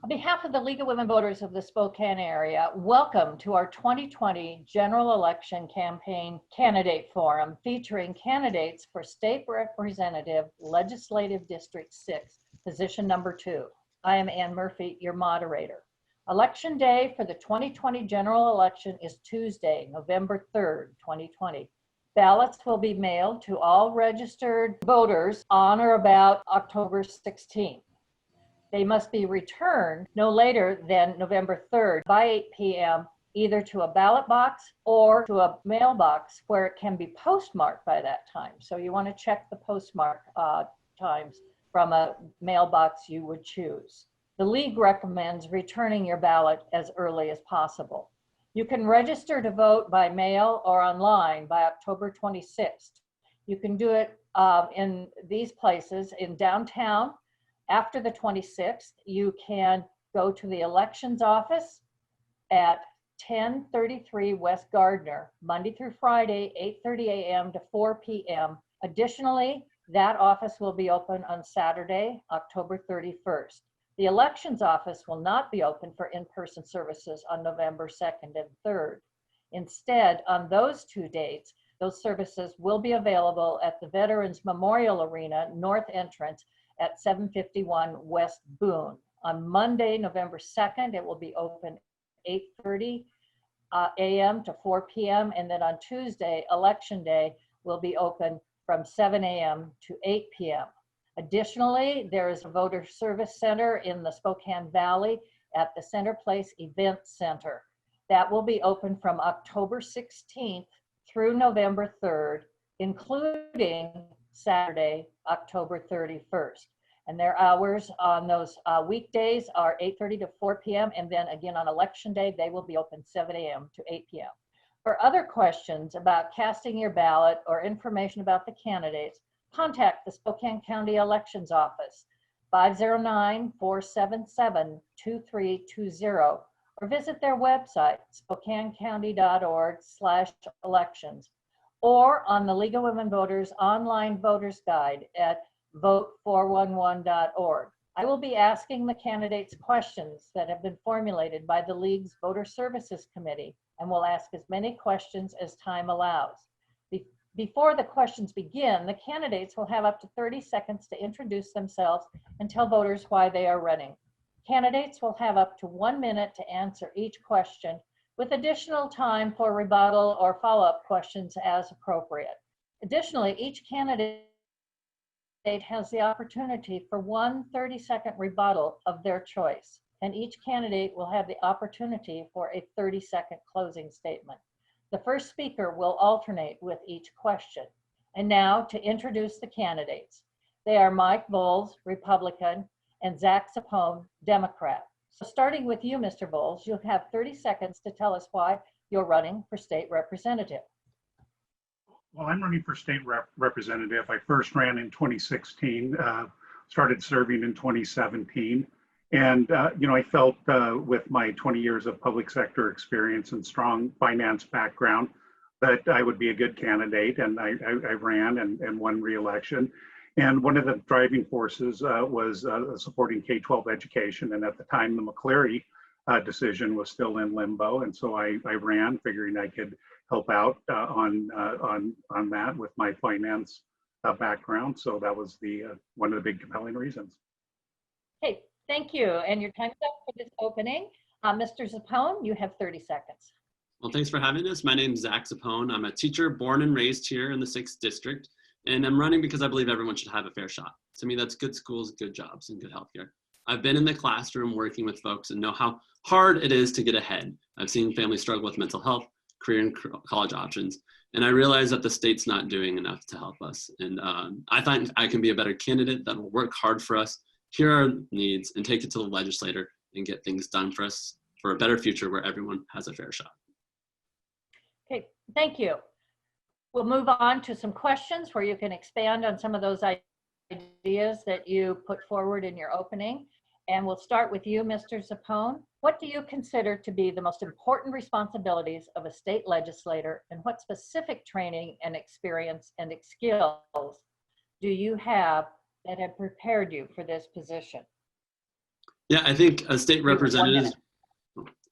On behalf of the League of Women Voters of the Spokane area, welcome to our 2020 General Election Campaign Candidate Forum featuring candidates for State Representative Legislative District 6, position number 2. I am Ann Murphy, your moderator. Election day for the 2020 general election is Tuesday, November 3rd, 2020. Ballots will be mailed to all registered voters on or about October 16th. They must be returned no later than November 3rd by 8 p.m. either to a ballot box or to a mailbox where it can be postmarked by that time. So you want to check the postmark times from a mailbox you would choose. The League recommends returning your ballot as early as possible. You can register to vote by mail or online by October 26th. You can do it in these places in downtown. After the 26th, you can go to the elections office at 1033 West Gardner, Monday through Friday, 8:30 a.m. to 4 p.m. Additionally, that office will be open on Saturday, October 31st. The elections office will not be open for in-person services on November 2nd and 3rd. Instead, on those two dates, those services will be available at the Veterans Memorial Arena North Entrance at 751 West Boone. On Monday, November 2nd, it will be open 8:30 a.m. to 4 p.m. And then on Tuesday, Election Day, will be open from 7 a.m. to 8 p.m. Additionally, there is a voter service center in the Spokane Valley at the Center Place Event Center. That will be open from October 16th through November 3rd, including Saturday, October 31st. And their hours on those weekdays are 8:30 to 4 p.m. And then again on Election Day, they will be open 7 a.m. to 8 p.m. For other questions about casting your ballot or information about the candidates, contact the Spokane County Elections Office, 509-477-2320, or visit their website, spokanecounty.org/elections, or on the League of Women Voters online voters guide at vote411.org. I will be asking the candidates questions that have been formulated by the League's Voter Services Committee, and will ask as many questions as time allows. Before the questions begin, the candidates will have up to 30 seconds to introduce themselves and tell voters why they are running. Candidates will have up to 1 minute to answer each question, with additional time for rebuttal or follow-up questions as appropriate. Additionally, each candidate has the opportunity for one 30-second rebuttal of their choice, and each candidate will have the opportunity for a 30-second closing statement. The first speaker will alternate with each question. And now to introduce the candidates. They are Mike Volz, Republican, and Zack, Democrat. So starting with you, Mr. Volz, you'll have 30 seconds to tell us why you're running for state representative. Well, I'm running for state representative. I first ran in 2016, started serving in 2017. And, I felt with my 20 years of public sector experience and strong finance background that I would be a good candidate. And I ran and won re-election. And one of the driving forces was supporting K-12 education. And at the time, the McCleary decision was still in limbo. And so I ran, figuring I could help out on that with my finance background. So that was one of the big compelling reasons. Hey, thank you. And your time's up for this opening. Mr. Zappone, you have 30 seconds. Well, thanks for having us. My name is Zack. I'm a teacher born and raised here in the 6th District, and I'm running because I believe everyone should have a fair shot. To me, that's good schools, good jobs, and good healthcare. I've been in the classroom working with folks and know how hard it is to get ahead. I've seen families struggle with mental health, career and college options, and I realize that the state's not doing enough to help us. And I think I can be a better candidate that will work hard for us, hear our needs, and take it to the legislator and get things done for us for a better future where everyone has a fair shot. Okay, thank you. We'll move on to some questions where you can expand on some of those ideas that you put forward in your opening. And we'll start with you, Mr. Zappone. What do you consider to be the most important responsibilities of a state legislator, and what specific training and experience and skills do you have that have prepared you for this position? Yeah, I think a state You have 1 representative. minute.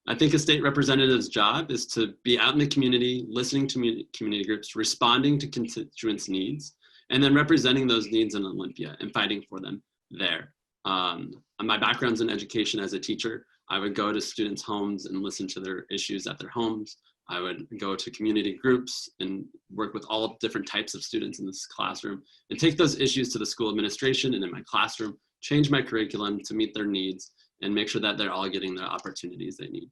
I think a state representative's job is to be out in the community, listening to community groups, responding to constituents' needs, and then representing those needs in Olympia and fighting for them there. My background's in education as a teacher. I would go to students' homes and listen to their issues at their homes. I would go to community groups and work with all different types of students in this classroom and take those issues to the school administration and in my classroom, change my curriculum to meet their needs and make sure that they're all getting the opportunities they need.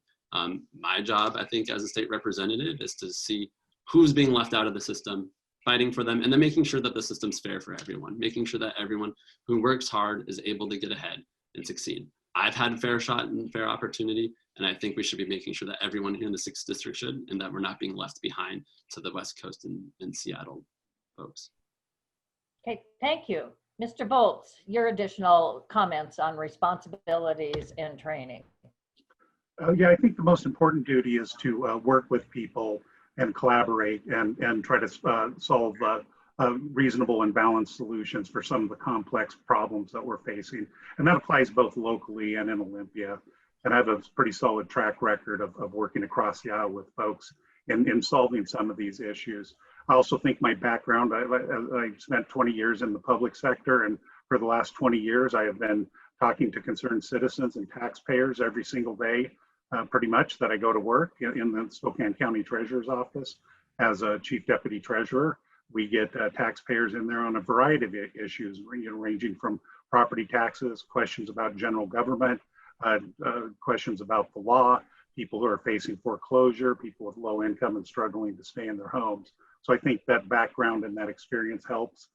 My job, I think, as a state representative is to see who's being left out of the system, fighting for them, and then making sure that the system's fair for everyone, making sure that everyone who works hard is able to get ahead and succeed. I've had a fair shot and fair opportunity, and I think we should be making sure that everyone here in the 6th District should, and that we're not being left behind to the West Coast and Seattle folks. Okay, thank you. Mr. Volz, your additional comments on responsibilities and training. Yeah, I think the most important duty is to work with people and collaborate and try to solve reasonable and balanced solutions for some of the complex problems that we're facing. And that applies both locally and in Olympia. And I have a pretty solid track record of working across the aisle with folks in solving some of these issues. I also think my background, I spent 20 years in the public sector, and for the last 20 years, I have been talking to concerned citizens and taxpayers every single day, pretty much, that I go to work in the Spokane County Treasurer's Office as a Chief Deputy Treasurer. We get taxpayers in there on a variety of issues, ranging from property taxes, questions about general government, questions about the law, people who are facing foreclosure, people with low income and struggling to stay in their homes. So I think that background and that experience helps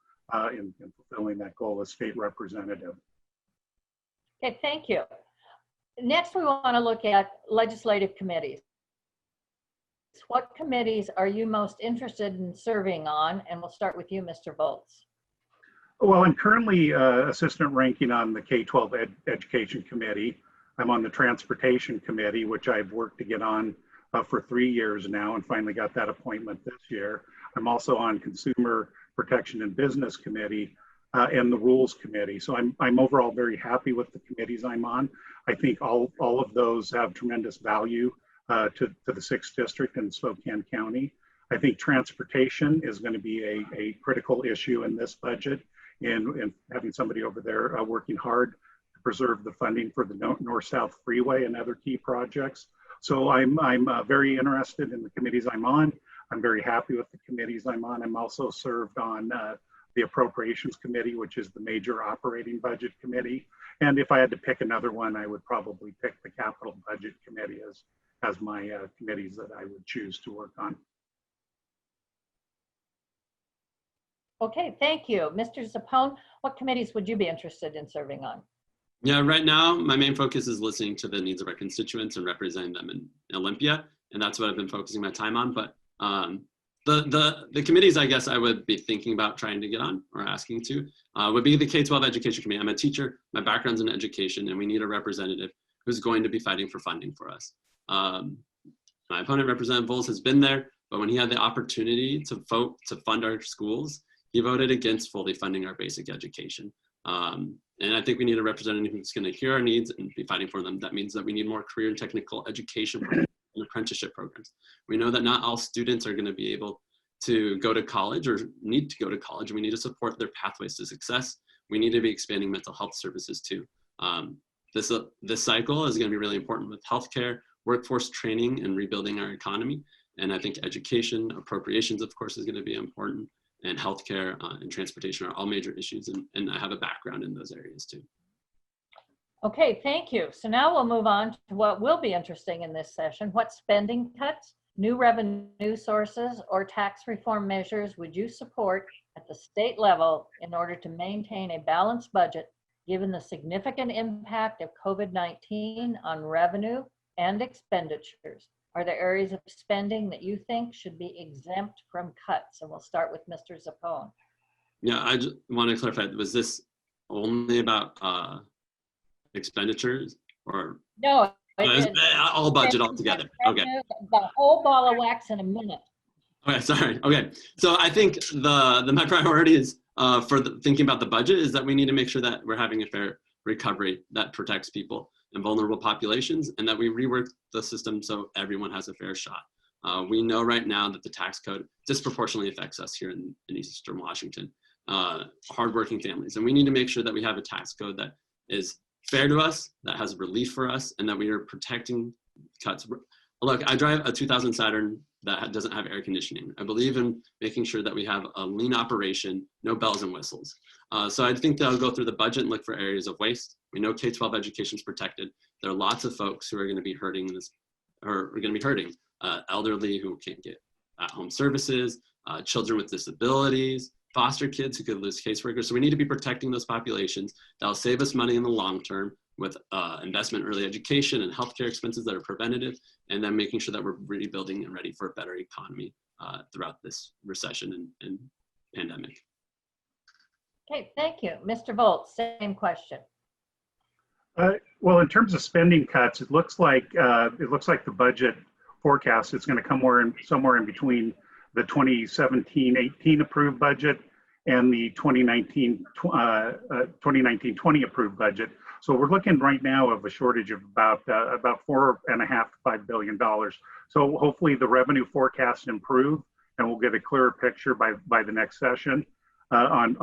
in fulfilling that goal as state representative. Okay, thank you. Next, we want to look at legislative committees. What committees are you most interested in serving on? And we'll start with you, Mr. Volz. Well, I'm currently assistant ranking on the K-12 Education Committee. I'm on the Transportation Committee, which I've worked to get on for 3 years now and finally got that appointment this year. I'm also on Consumer Protection and Business Committee and the Rules Committee. So I'm overall very happy with the committees I'm on. I think all of those have tremendous value to the 6th District and Spokane County. I think transportation is going to be a critical issue in this budget, and having somebody over there working hard to preserve the funding for the North-South Freeway and other key projects. So I'm very interested in the committees I'm on. I'm very happy with the committees I'm on. I'm also served on the Appropriations Committee, which is the major operating budget committee. And if I had to pick another one, I would probably pick the Capital Budget Committee as my committees that I would choose to work on. Okay, thank you. Mr. Zappone, what committees would you be interested in serving on? Yeah, right now, my main focus is listening to the needs of our constituents and representing them in Olympia. And that's what I've been focusing my time on. But the committees I guess I would be thinking about trying to get on or asking to would be the K-12 Education Committee. I'm a teacher, my background's in education, and we need a representative who's going to be fighting for funding for us. My opponent, Representative Volz, has been there, but when he had the opportunity to vote to fund our schools, he voted against fully funding our basic education. And I think we need a representative who's going to hear our needs and be fighting for them. That means that we need more career and technical education programs and apprenticeship programs. We know that not all students are going to be able to go to college or need to go to college. We need to support their pathways to success. We need to be expanding mental health services too. This cycle is going to be really important with healthcare, workforce training, and rebuilding our economy. And I think education, appropriations, of course, is going to be important. And healthcare and transportation are all major issues, and I have a background in those areas too. Okay, thank you. So now we'll move on to what will be interesting in this session. What spending cuts, new revenue sources, or tax reform measures would you support at the state level in order to maintain a balanced budget, given the significant impact of COVID-19 on revenue and expenditures? Are there areas of spending that you think should be exempt from cuts? And we'll start with Mr. Zappone. Yeah, I just want to clarify, was this only about expenditures or? No. All budget altogether, okay. The whole ball of wax in a minute. Okay, sorry, okay. So I think my priority is thinking about the budget is that we need to make sure that we're having a fair recovery that protects people and vulnerable populations, and that we rework the system so everyone has a fair shot. We know right now that the tax code disproportionately affects us here in Eastern Washington, hardworking families. And we need to make sure that we have a tax code that is fair to us, that has relief for us, and that we are protecting cuts. Look, I drive a 2000 Saturn that doesn't have air conditioning. I believe in making sure that we have a lean operation, no bells and whistles. So I think they'll go through the budget and look for areas of waste. We know K-12 education is protected. There are lots of folks who are going to be hurting this, or are going to be hurting. Elderly who can't get at-home services, children with disabilities, foster kids who could lose caseworkers. So we need to be protecting those populations. That'll save us money in the long term with investment in early education and healthcare expenses that are preventative, and then making sure that we're rebuilding and ready for a better economy throughout this recession and pandemic. Okay, thank you. Mr. Volz, same question. Well, in terms of spending cuts, it looks like the budget forecast is going to come somewhere in between the 2017-18 approved budget and the 2019-20 approved budget. So we're looking right now of a shortage of about $4.5 to $5 billion. So hopefully the revenue forecasts improve, and we'll get a clearer picture by the next session on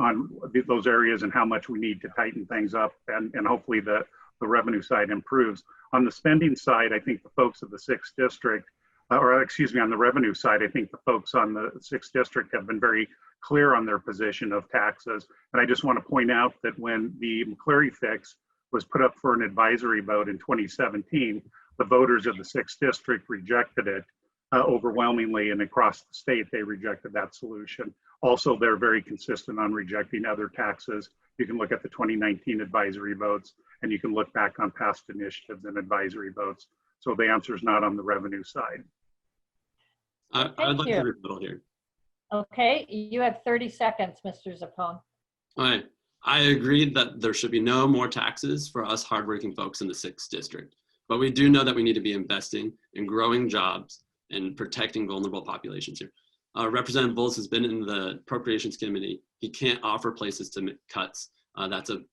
those areas and how much we need to tighten things up, and hopefully the revenue side improves. On the spending side, I think the folks of the 6th district, on the revenue side, I think the folks on the 6th district have been very clear on their position of taxes. And I just want to point out that when the McCleary fix was put up for an advisory vote in 2017, the voters of the 6th district rejected it overwhelmingly, and across the state, they rejected that solution. Also, they're very consistent on rejecting other taxes. You can look at the 2019 advisory votes, and you can look back on past initiatives and advisory votes. So the answer is not on the revenue side. I'd like to rebuttal here. Okay, you have 30 seconds, Mr. Zappone. All right. I agree that there should be no more taxes for us hardworking folks in the 6th district, but we do know that we need to be investing in growing jobs and protecting vulnerable populations here. Representative Volz has been in the Appropriations Committee. He can't offer places to make cuts. That's an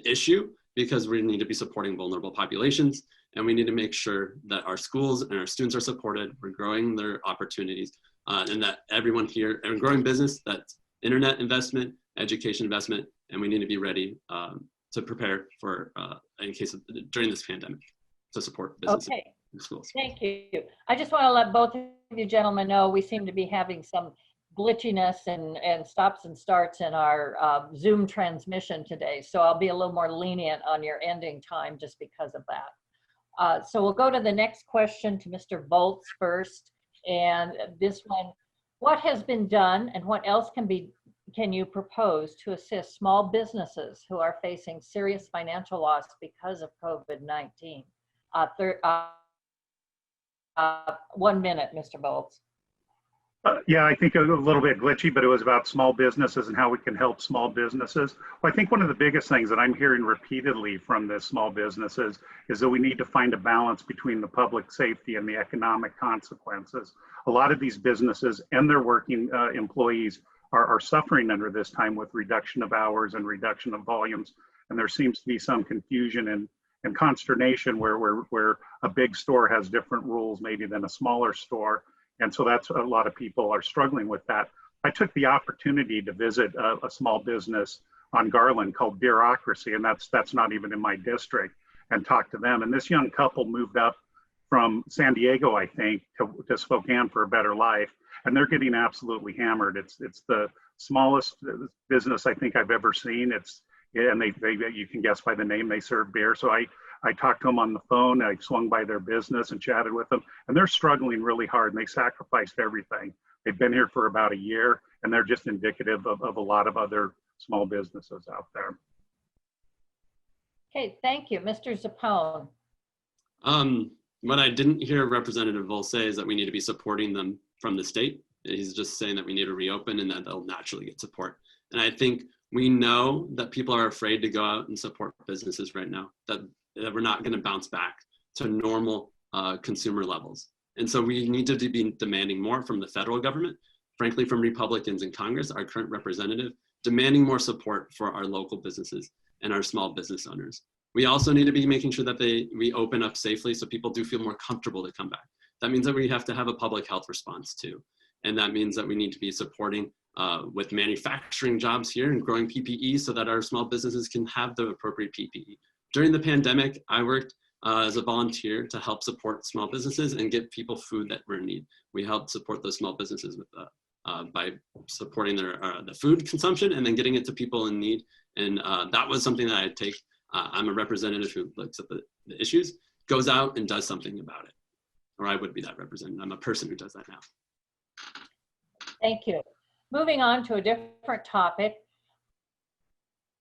issue because we need to be supporting vulnerable populations, and we need to make sure that our schools and our students are supported. We're growing their opportunities, and that everyone here, and growing business, that's internet investment, education investment, and we need to be ready to prepare for in case of during this pandemic to support business and schools. Thank you. I just want to let both of you gentlemen know we seem to be having some glitchiness and stops and starts in our Zoom transmission today. So I'll be a little more lenient on your ending time just because of that. So we'll go to the next question to Mr. Volz first. And this one, what has been done and what else can you propose to assist small businesses who are facing serious financial loss because of COVID-19? 1 minute, Mr. Volz. Yeah, I think a little bit glitchy, but it was about small businesses and how we can help small businesses. Well, I think one of the biggest things that I'm hearing repeatedly from the small businesses is that we need to find a balance between the public safety and the economic consequences. A lot of these businesses and their working employees are suffering under this time with reduction of hours and reduction of volumes. And there seems to be some confusion and consternation where a big store has different rules maybe than a smaller store. And so that's a lot of people are struggling with that. I took the opportunity to visit a small business on Garland called Bureaucracy, and that's not even in my district, and talked to them. And this young couple moved up from San Diego, I think, to Spokane for a better life. And they're getting absolutely hammered. It's the smallest business I think I've ever seen. And they you can guess by the name, they serve beer. So I talked to them on the phone. I swung by their business and chatted with them, and they're struggling really hard, and they sacrificed everything. They've been here for about a year, and they're just indicative of a lot of other small businesses out there. Okay, thank you. Mr. Zappone. What I didn't hear Representative Volz say is that we need to be supporting them from the state. He's just saying that we need to reopen and that they'll naturally get support. And I think we know that people are afraid to go out and support businesses right now, that we're not going to bounce back to normal consumer levels. And so we need to be demanding more from the federal government, frankly, from Republicans in Congress, our current representative, demanding more support for our local businesses and our small business owners. We also need to be making sure that we open up safely so people do feel more comfortable to come back. That means that we have to have a public health response too. And that means that we need to be supporting with manufacturing jobs here and growing PPE so that our small businesses can have the appropriate PPE. During the pandemic, I worked as a volunteer to help support small businesses and get people food that were in need. We helped support those small businesses with by supporting their the food consumption and then getting it to people in need. And that was something that I take. I'm a representative who looks at the issues, goes out and does something about it. Or I would be that representative. I'm a person who does that now. Thank you. Moving on to a different topic.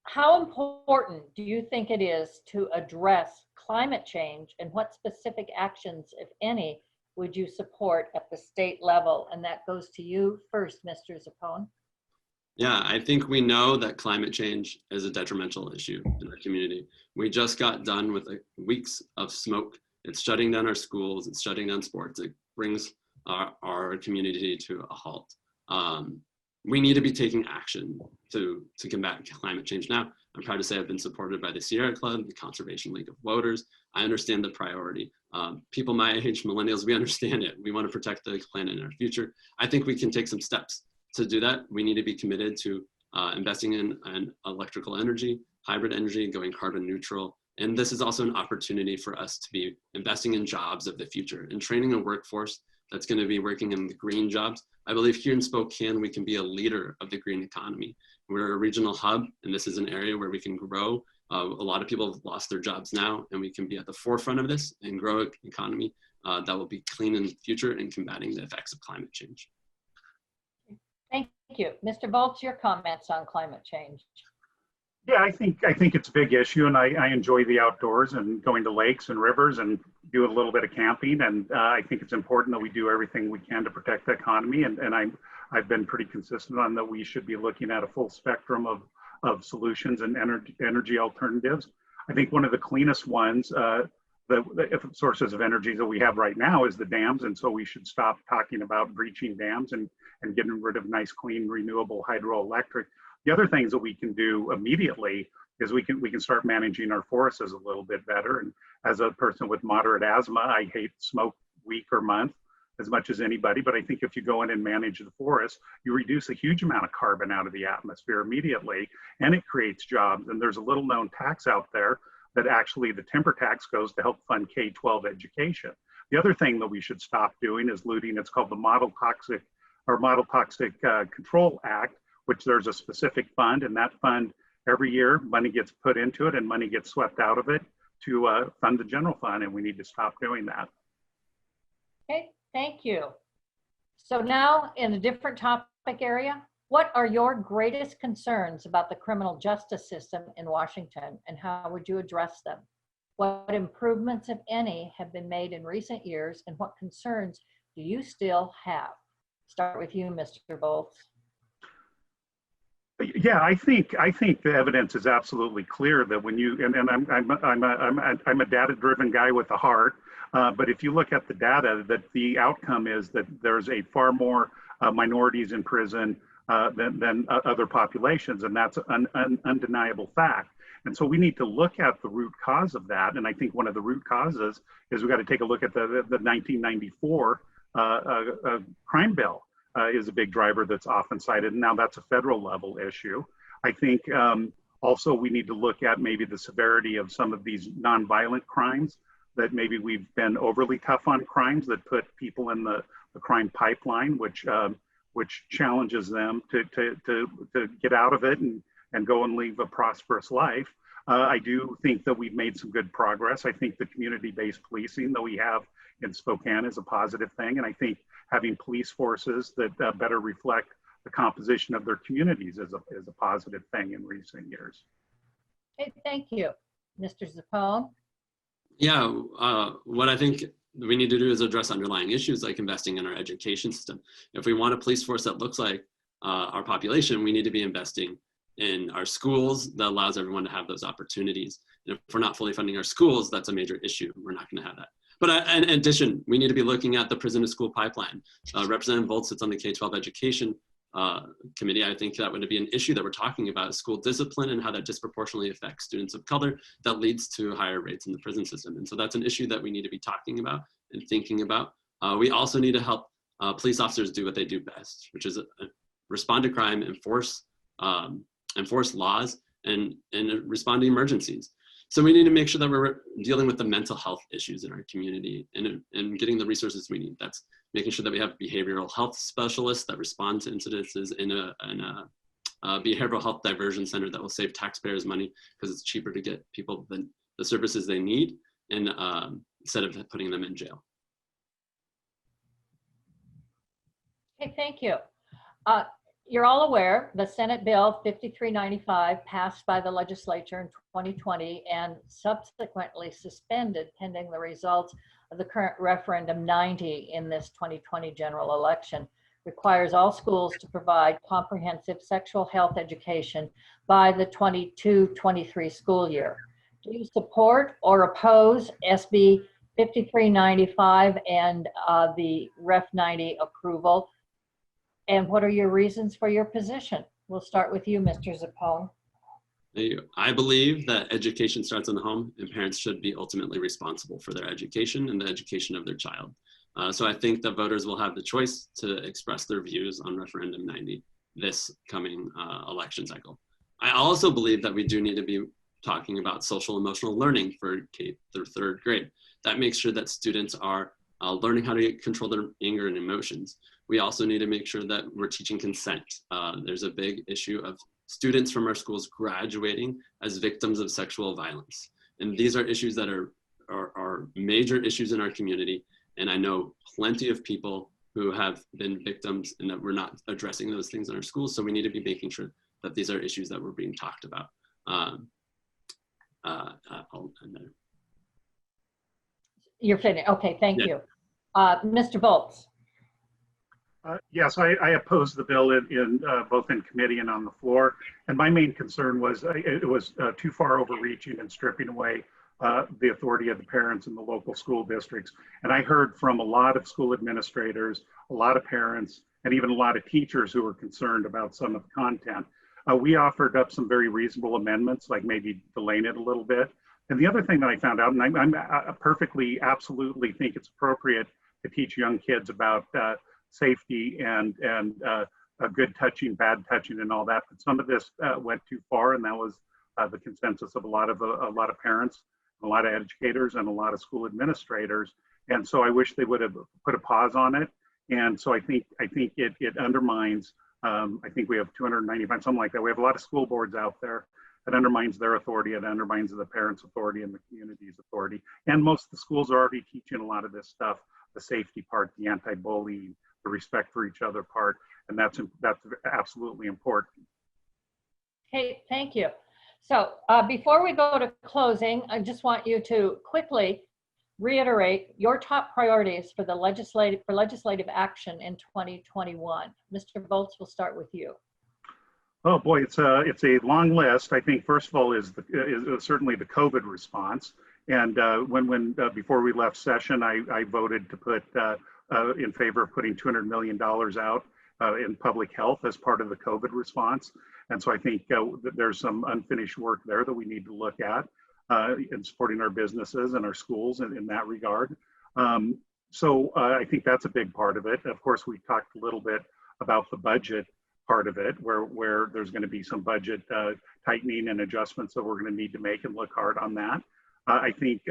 How important do you think it is to address climate change, and what specific actions, if any, would you support at the state level? And that goes to you first, Mr. Zappone. Yeah, I think we know that climate change is a detrimental issue in the community. We just got done with weeks of smoke. It's shutting down our schools, it's shutting down sports. It brings our community to a halt. We need to be taking action to combat climate change now. I'm proud to say I've been supported by the Sierra Club, the Conservation League of Voters. I understand the priority. People my age, millennials, we understand it. We want to protect the planet and our future. I think we can take some steps to do that. We need to be committed to investing in electrical energy, hybrid energy, going carbon neutral. And this is also an opportunity for us to be investing in jobs of the future and training a workforce that's going to be working in the green jobs. I believe here in Spokane, we can be a leader of the green economy. We're a regional hub, and this is an area where we can grow. A lot of people have lost their jobs now, and we can be at the forefront of this and grow an economy that will be clean in the future and combating the effects of climate change. Thank you. Mr. Volz, your comments on climate change. Yeah, I think it's a big issue, and I enjoy the outdoors and going to lakes and rivers and do a little bit of camping. And I think it's important that we do everything we can to protect the economy. And I've been pretty consistent on that we should be looking at a full spectrum of solutions and energy alternatives. I think one of the cleanest ones, the sources of energy that we have right now is the dams. And so we should stop talking about breaching dams and getting rid of nice, clean, renewable hydroelectric. The other things that we can do immediately is we can start managing our forests a little bit better. And as a person with moderate asthma, I hate smoke week or month as much as anybody, but I think if you go in and manage the forest, you reduce a huge amount of carbon out of the atmosphere immediately, and it creates jobs. And there's a little known tax out there that actually the timber tax goes to help fund K-12 education. The other thing that we should stop doing is looting. It's called the Model Toxic Control Act, which there's a specific fund, and that fund every year money gets put into it and money gets swept out of it to fund the general fund, and we need to stop doing that. Okay, thank you. So now in a different topic area, what are your greatest concerns about the criminal justice system in Washington, and how would you address them? What improvements, if any, have been made in recent years, and what concerns do you still have? Start with you, Mr. Volz. Yeah, I think the evidence is absolutely clear that when you and I'm a data-driven guy with a heart, but if you look at the data, that the outcome is that there's a far more minorities in prison than other populations, and that's an undeniable fact. And so we need to look at the root cause of that. And I think one of the root causes is we got to take a look at the 1994 crime bill. Is a big driver that's often cited. And now that's a federal level issue. I think also we need to look at maybe the severity of some of these nonviolent crimes, that maybe we've been overly tough on crimes that put people in the crime pipeline, which challenges them to get out of it and go and live a prosperous life. I do think that we've made some good progress. I think the community-based policing that we have in Spokane is a positive thing. And I think having police forces that better reflect the composition of their communities is a positive thing in recent years. Okay, thank you. Mr. Zappone? Yeah, what I think we need to do is address underlying issues like investing in our education system. If we want a police force that looks like our population, we need to be investing in our schools that allows everyone to have those opportunities. And if we're not fully funding our schools, that's a major issue. We're not going to have that. But in addition, we need to be looking at the prison to school pipeline. Representative Volz sits on the K-12 education committee, I think that would be an issue that we're talking about, school discipline and how that disproportionately affects students of color that leads to higher rates in the prison system. And so that's an issue that we need to be talking about and thinking about. We also need to help police officers do what they do best, which is respond to crime, enforce laws, and respond to emergencies. So we need to make sure that we're dealing with the mental health issues in our community and getting the resources we need. That's making sure that we have behavioral health specialists that respond to incidences in a behavioral health diversion center that will save taxpayers money because it's cheaper to get people the services they need and instead of putting them in jail. Okay, thank you. You're all aware the Senate Bill 5395 passed by the legislature in 2020 and subsequently suspended pending the results of the current referendum 90 in this 2020 general election, requires all schools to provide comprehensive sexual health education by the 22-23 school year. Do you support or oppose SB 5395 and the Ref 90 approval? And what are your reasons for your position? We'll start with you, Mr. Zappone. I believe that education starts in the home and parents should be ultimately responsible for their education and the education of their child. So I think that voters will have the choice to express their views on referendum 90 this coming election cycle. I also believe that we do need to be talking about social emotional learning for K through third grade. That makes sure that students are learning how to control their anger and emotions. We also need to make sure that we're teaching consent. There's a big issue of students from our schools graduating as victims of sexual violence. And these are issues that are major issues in our community. And I know plenty of people who have been victims and that we're not addressing those things in our schools. So we need to be making sure that these are issues that we're being talked about. I'll end there. You're finished. Okay, thank you. Mr. Volz. Yes, I oppose the bill in both in committee and on the floor. And my main concern was it was too far overreaching and stripping away the authority of the parents in the local school districts. And I heard from a lot of school administrators, a lot of parents, and even a lot of teachers who were concerned about some of the content. We offered up some very reasonable amendments, like maybe delaying it a little bit. And the other thing that I found out, and I perfectly, absolutely think it's appropriate to teach young kids about safety and good touching, bad touching, and all that. But some of this went too far, and that was the consensus of a lot of parents, a lot of educators, and a lot of school administrators. And so I wish they would have put a pause on it. And so I think it undermines. I think we have 295, something like that. We have a lot of school boards out there. It undermines their authority. It undermines the parents' authority and the community's authority. And most of the schools are already teaching a lot of this stuff, the safety part, the anti-bullying, the respect for each other part, and that's absolutely important. Okay, thank you. So before we go to closing, I just want you to quickly reiterate your top priorities for the legislative action in 2021. Mr. Volz, we'll start with you. Oh boy, it's a long list. I think first of all is certainly the COVID response. And when before we left session, I voted to put in favor of putting $200 million out in public health as part of the COVID response. And so I think that there's some unfinished work there that we need to look at in supporting our businesses and our schools in that regard. So I think that's a big part of it. Of course, we talked a little bit about the budget part of it, where there's going to be some budget tightening and adjustments that we're going to need to make and look hard on that. I think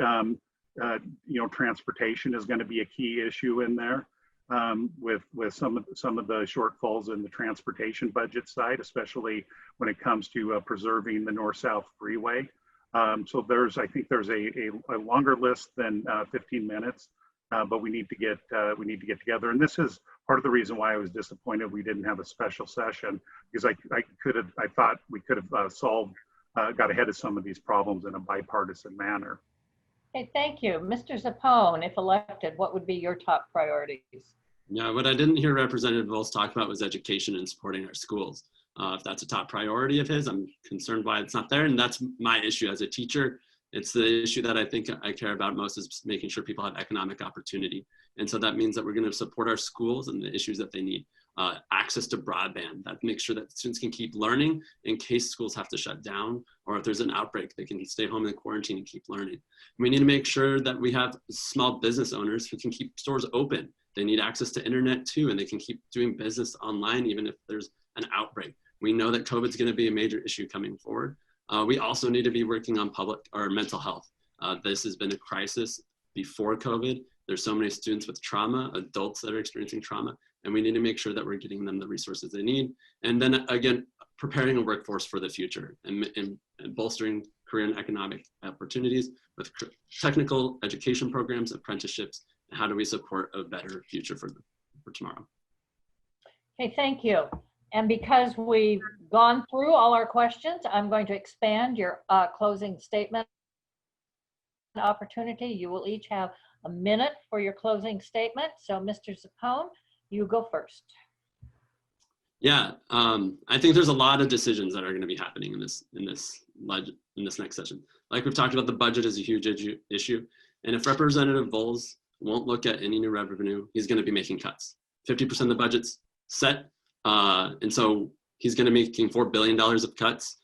transportation is going to be a key issue in there with some of the shortfalls in the transportation budget side, especially when it comes to preserving the north-south freeway. So I think there's a longer list than 15 minutes, but we need to get together. And this is part of the reason why I was disappointed we didn't have a special session, because I thought we could have got ahead of some of these problems in a bipartisan manner. Okay, thank you. Mr. Zappone, if elected, what would be your top priorities? Yeah, what I didn't hear Representative Volz talk about was education and supporting our schools. If that's a top priority of his, I'm concerned why it's not there. And that's my issue as a teacher. It's the issue that I think I care about most, is making sure people have economic opportunity. And so that means that we're going to support our schools and the issues that they need. access to broadband that makes sure that students can keep learning in case schools have to shut down, or if there's an outbreak, they can stay home in quarantine and keep learning. We need to make sure that we have small business owners who can keep stores open. They need access to internet too, and they can keep doing business online even if there's an outbreak. We know that COVID's going to be a major issue coming forward. We also need to be working on public or mental health. This has been a crisis before COVID. There's so many students with trauma, adults that are experiencing trauma, and we need to make sure that we're getting them the resources they need. And then again, preparing a workforce for the future and bolstering career and economic opportunities with technical education programs, apprenticeships, and how do we support a better future for tomorrow. Okay, thank you. And because we've gone through all our questions, I'm going to expand your closing statement opportunity. You will each have a minute for your closing statement. So Mr. Zappone, you go first. Yeah, I think there's a lot of decisions that are going to be happening in this next session. Like we've talked about, the budget is a huge issue. And if Representative Volz won't look at any new revenue, he's going to be making cuts. 50% of the budget's set. And so he's going to be making $4 billion of cuts.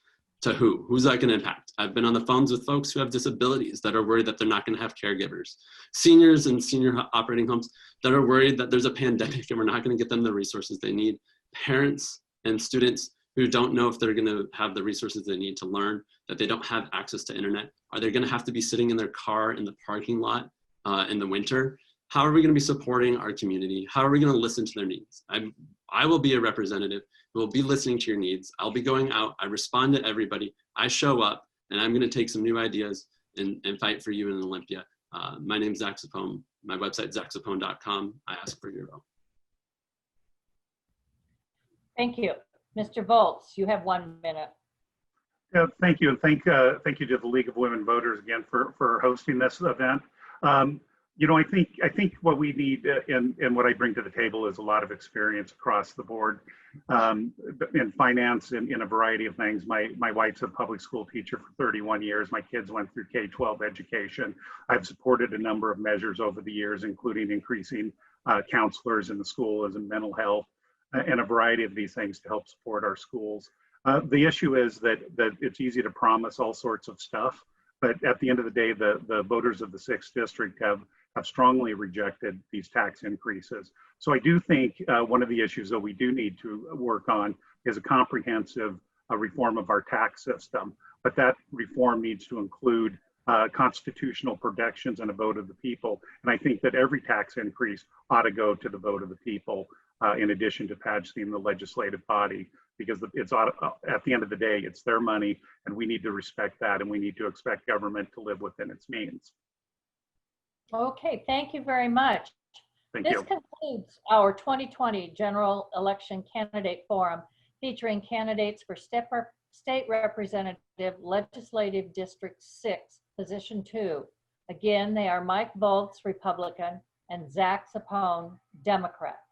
To who? Who's that going to impact? I've been on the phones with folks who have disabilities that are worried that they're not going to have caregivers. Seniors in senior operating homes that are worried that there's a pandemic and we're not going to get them the resources they need. Parents and students who don't know if they're going to have the resources they need to learn, that they don't have access to internet. Are they going to have to be sitting in their car in the parking lot in the winter? How are we going to be supporting our community? How are we going to listen to their needs? I will be a representative who will be listening to your needs. I'll be going out. I respond to everybody. I show up, and I'm going to take some new ideas and fight for you in Olympia. My name's Zack Zappone. My website, zackzappone.com. I ask for your vote. Thank you. Mr. Volz, you have 1 minute. Yeah, thank you. And thank you to the League of Women Voters again for hosting this event. You know, I think what we need and what I bring to the table is a lot of experience across the board in finance and in a variety of things. My wife's a public school teacher for 31 years. My kids went through K-12 education. I've supported a number of measures over the years, including increasing counselors in the school as in mental health and a variety of these things to help support our schools. The issue is that it's easy to promise all sorts of stuff, but at the end of the day, the voters of the 6th district have strongly rejected these tax increases. So I do think one of the issues that we do need to work on is a comprehensive reform of our tax system, but that reform needs to include constitutional protections and a vote of the people. And I think that every tax increase ought to go to the vote of the people in addition to pageing the legislative body, because it's at the end of the day, it's their money and we need to respect that, and we need to expect government to live within its means. Okay, thank you very much. Thank you. This concludes our 2020 General Election Candidate Forum featuring candidates for State Representative Legislative District 6, Position 2. Again, they are Mike Volz, Republican, and Zack Zappone, Democrat.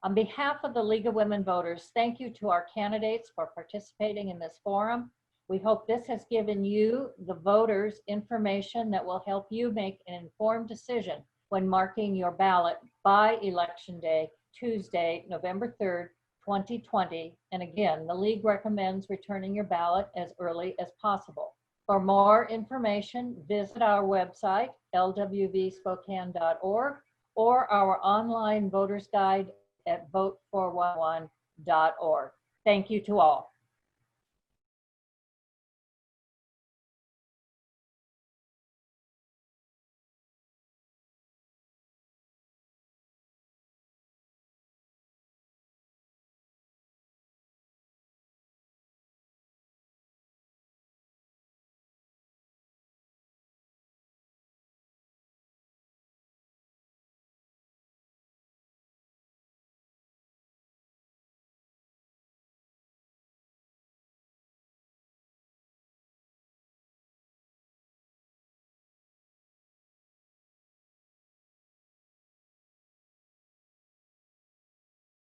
On behalf of the League of Women Voters, thank you to our candidates for participating in this forum. We hope this has given you, the voters, information that will help you make an informed decision when marking your ballot by Election Day, Tuesday, November 3rd, 2020. And again, the League recommends returning your ballot as early as possible. For more information, visit our website, LWVSpokane.org, or our online voters guide at vote411.org. Thank you to all.